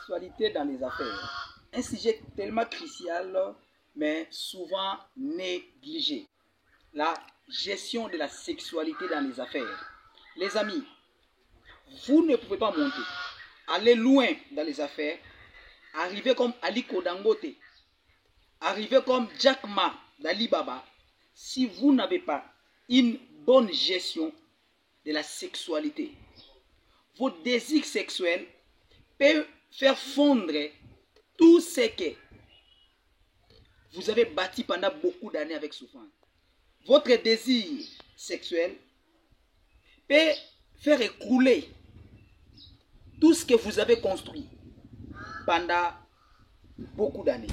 sexualité dans les affaires. Un sujet tellement crucial, mais souvent négligé. La gestion de la sexualité dans les affaires. Les amis, vous ne pouvez pas monter, aller loin dans les affaires, arriver comme Aliko Dangote, arriver comme Jack Ma d'Alibaba, si vous n'avez pas une bonne gestion de la sexualité. Vos désirs sexuels peuvent faire fondre tout ce que vous avez bâti pendant beaucoup d'années avec souffrance. Votre désir sexuel peut faire écrouler tout ce que vous avez construit pendant beaucoup d'années.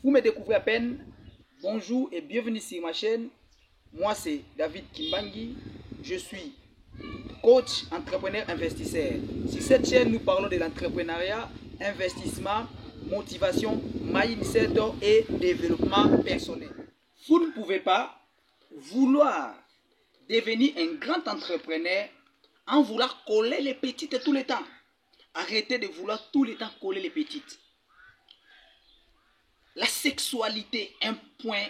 Vous me découvrez à peine, bonjour et bienvenue sur ma chaîne. Moi c'est David Kimbangi, je suis coach, entrepreneur, investisseur. Sur cette chaîne, nous parlons de l'entrepreneuriat, investissement, motivation, mindset et développement personnel. Vous ne pouvez pas vouloir devenir un grand entrepreneur en vouloir coller les petites tout le temps. Arrêtez de vouloir tout le temps coller les petites. La sexualité est un point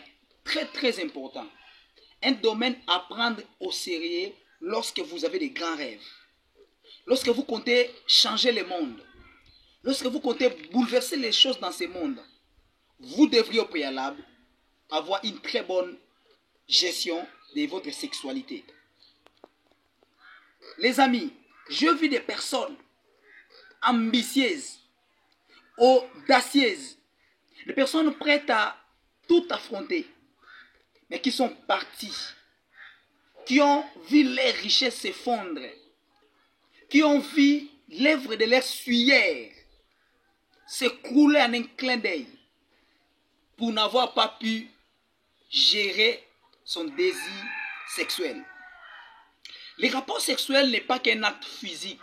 très important. Un domaine à prendre au sérieux lorsque vous avez des grands rêves. Lorsque vous comptez changer le monde. Lorsque vous comptez bouleverser les choses dans ce monde. Vous devriez au préalable avoir une très bonne gestion de votre sexualité. Les amis, je vis des personnes ambitieuses, audacieuses, des personnes prêtes à tout affronter, mais qui sont parties, qui ont vu leurs richesses s'effondrer, qui ont vu l'œuvre de leur sueur s'écrouler en un clin d'œil pour n'avoir pas pu gérer son désir sexuel. Les rapports sexuels n'est pas qu'un acte physique.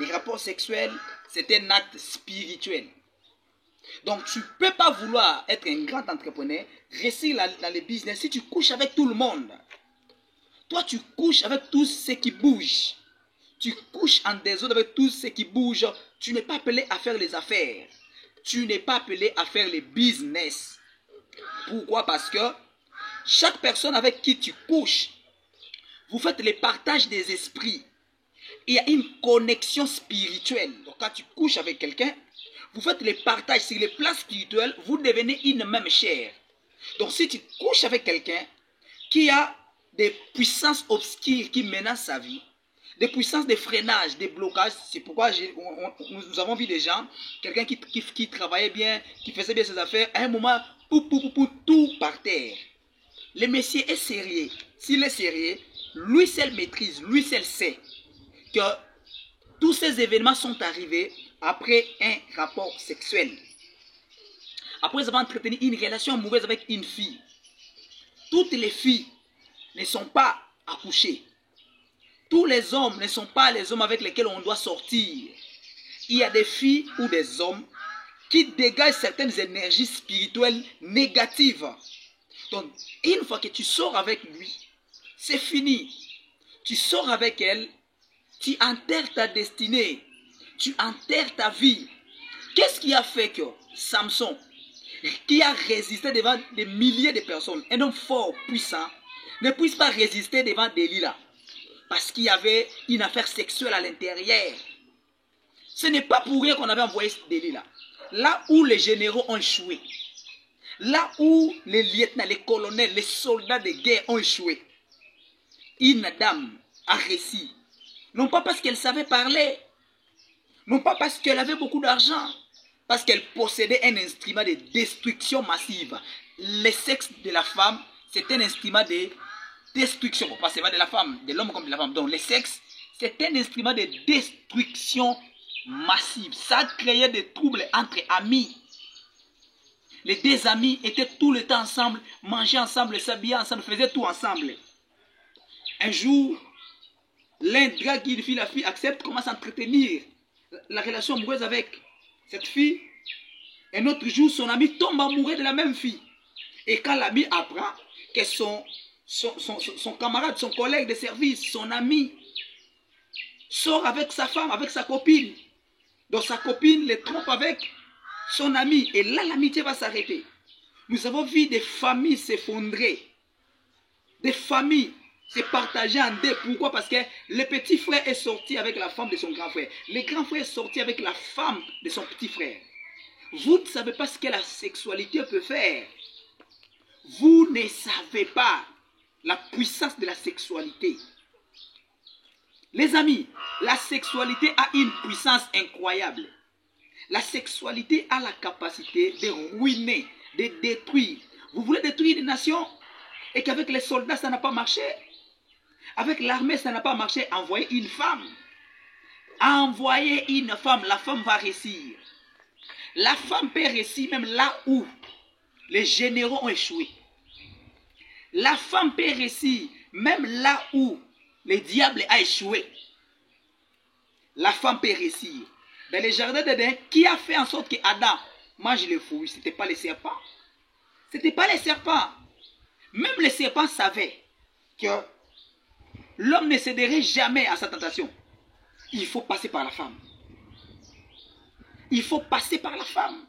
Les rapports sexuels, c'est un acte spirituel. Donc, tu ne peux pas vouloir être un grand entrepreneur, réussir dans le business si tu couches avec tout le monde. Toi, tu couches avec tout ce qui bouge. Tu couches en désordre avec tout ce qui bouge. Tu n'es pas appelé à faire les affaires. Tu n'es pas appelé à faire les business. Pourquoi? Parce que chaque personne avec qui tu couches, vous faites le partage des esprits. Il y a une connexion spirituelle. Donc, quand tu couches avec quelqu'un, vous faites le partage sur les plans spirituels, vous devenez une même chair. Donc si tu couches avec quelqu'un qui a des puissances obscures qui menacent sa vie, des puissances de freinage, des blocages, c'est pourquoi nous avons vu des gens, quelqu'un qui travaillait bien, qui faisait bien ses affaires, à un moment, tout par terre. Le monsieur est sérieux. S'il est sérieux, lui seul maîtrise, lui seul sait que tous ces événements sont arrivés après un rapport sexuel. Après avoir entretenu une relation mauvaise avec une fille. Toutes les filles ne sont pas accouchées. Tous les hommes ne sont pas les hommes avec lesquels on doit sortir. Il y a des filles ou des hommes qui dégagent certaines énergies spirituelles négatives. Donc, une fois que tu sors avec lui, c'est fini. Tu sors avec elle, tu enterres ta destinée. Tu enterres ta vie. Qu'est-ce qui a fait que Samson, qui a résisté devant des milliers de personnes, un homme fort, puissant, ne puisse pas résister devant Delilah? Parce qu'il y avait une affaire sexuelle à l'intérieur. Ce n'est pas pour rien qu'on avait envoyé Delilah. Là où les généraux ont échoué, là où les lieutenants, les colonels, les soldats de guerre ont échoué, une dame a réussi. Non pas parce qu'elle savait parler, non pas parce qu'elle avait beaucoup d'argent, parce qu'elle possédait un instrument de destruction massive. Le sexe de la femme, c'est un instrument de destruction. Bon, pas seulement de la femme, de l'homme comme de la femme. Donc le sexe, c'est un instrument de destruction massive. Ça créait des troubles entre amis. Les deux amis étaient tout le temps ensemble, mangeaient ensemble, s'habillaient ensemble, faisaient tout ensemble. Un jour, l'un drague une fille, la fille accepte, commence à entretenir la relation amoureuse avec cette fille. Un autre jour, son ami tombe amoureux de la même fille. Et quand l'ami apprend que son camarade, son collègue de service, son ami, sort avec sa femme, avec sa copine, donc sa copine le trompe avec son ami, et là l'amitié va s'arrêter. Nous avons vu des familles s'effondrer, des familles se partager en deux. Pourquoi? Parce que le petit frère est sorti avec la femme de son grand frère. Le grand frère est sorti avec la femme de son petit frère. Vous ne savez pas ce que la sexualité peut faire. Vous ne savez pas la puissance de la sexualité. Les amis, la sexualité a une puissance incroyable. La sexualité a la capacité de ruiner, de détruire. Vous voulez détruire des nations et qu'avec les soldats ça n'a pas marché? Avec l'armée ça n'a pas marché? Envoyez une femme. Envoyez une femme, la femme va réussir. La femme peut réussir même là où les généraux ont échoué. La femme peut réussir même là où le diable a échoué. La femme peut réussir. Dans les jardins d'Éden, qui a fait en sorte que Adam mange les fruits? Ce n'était pas les serpents. Ce n'était pas les serpents. Même les serpents savaient que l'homme ne céderait jamais à sa tentation. Il faut passer par la femme. Il faut passer par la femme.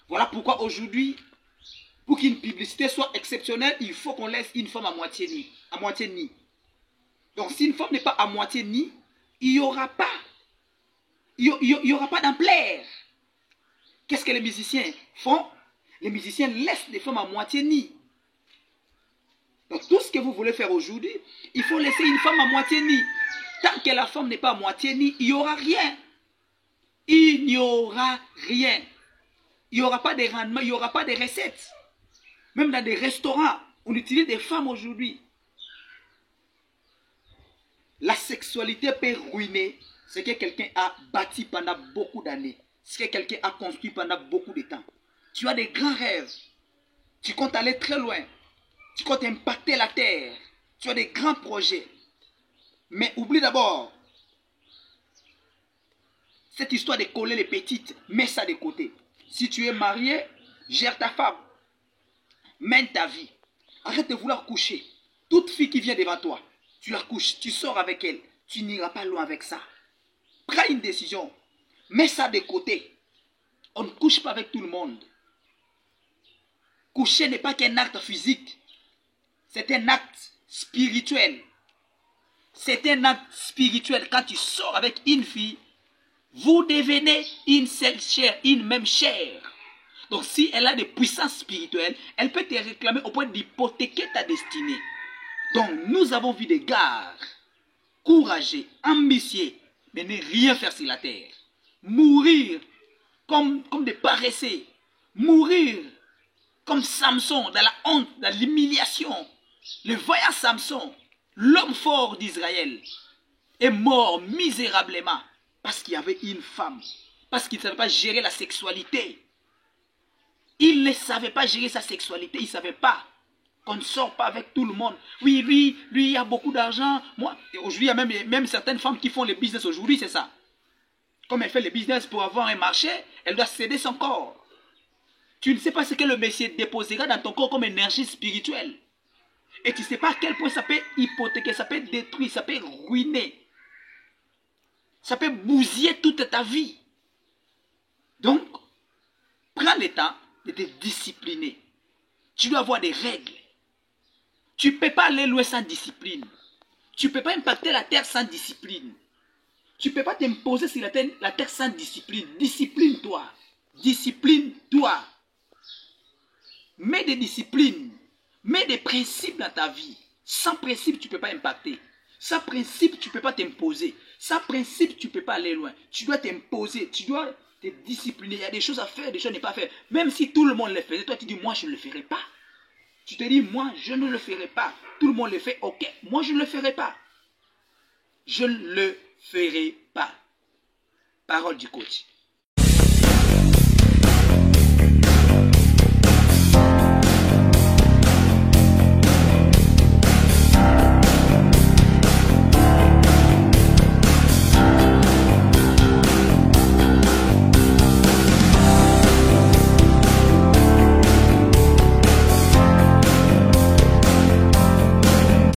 Voilà pourquoi aujourd'hui, pour qu'une publicité soit exceptionnelle, il faut qu'on laisse une femme à moitié nue. À moitié nue. Donc si une femme n'est pas à moitié nue, il n'y aura pas. Il n'y aura pas d'ampleur. Qu'est-ce que les musiciens font? Les musiciens laissent des femmes à moitié nues. Donc tout ce que vous voulez faire aujourd'hui, il faut laisser une femme à moitié nue. Tant que la femme n'est pas à moitié nue, il n'y aura rien. Il n'y aura rien. Il n'y aura pas de rendement, il n'y aura pas de recettes. Même dans des restaurants, on utilise des femmes aujourd'hui. La sexualité peut ruiner ce que quelqu'un a bâti pendant beaucoup d'années. Ce que quelqu'un a construit pendant beaucoup de temps. Tu as des grands rêves. Tu comptes aller très loin. Tu comptes impacter la terre. Tu as des grands projets. Mais oublie d'abord cette histoire de coller les petites. Mets ça de côté. Si tu es marié, gère ta femme. Mène ta vie. Arrête de vouloir coucher. Toute fille qui vient devant toi, tu la couches, tu sors avec elle. Tu n'iras pas loin avec ça. Prends une décision. Mets ça de côté. On ne couche pas avec tout le monde. Coucher n'est pas qu'un acte physique. C'est un acte spirituel. C'est un acte spirituel. Quand tu sors avec une fille, vous devenez une seule chair, une même chair. Donc si elle a des puissances spirituelles, elle peut te réclamer au point d'hypothéquer ta destinée. Donc nous avons vu des gars courageux, ambitieux, mais ne rien faire sur la terre. Mourir comme des paresseux. Mourir comme Samson, dans la honte, dans l'humiliation. Le voyant Samson, l'homme fort d'Israël, est mort misérablement parce qu'il y avait une femme. Parce qu'il ne savait pas gérer la sexualité. Il ne savait pas gérer sa sexualité. Il ne savait pas qu'on ne sort pas avec tout le monde. Oui, lui, il a beaucoup d'argent. Moi, aujourd'hui, il y a même certaines femmes qui font les business aujourd'hui, c'est ça. Comme elle fait le business pour avoir un marché, elle doit céder son corps. Tu ne sais pas ce que le Messie déposera dans ton corps comme énergie spirituelle. Et tu ne sais pas à quel point ça peut hypothéquer, ça peut détruire, ça peut ruiner. Ça peut bousiller toute ta vie. Donc, prends le temps de te discipliner. Tu dois avoir des règles. Tu ne peux pas aller loin sans discipline. Tu ne peux pas impacter la terre sans discipline. Tu ne peux pas t'imposer sur la terre sans discipline. Discipline-toi. Discipline-toi. Mets des disciplines. Mets des principes dans ta vie. Sans principe, tu ne peux pas impacter. Sans principe, tu ne peux pas t'imposer. Sans principe, tu ne peux pas aller loin. Tu dois t'imposer. Tu dois te discipliner. Il y a des choses à faire, des choses à ne pas faire. Même si tout le monde le faisait, toi tu dis, moi je ne le ferai pas. Tu te dis, moi je ne le ferai pas. Tout le monde le fait, ok. Moi je ne le ferai pas. Je ne le ferai pas. Parole du coach.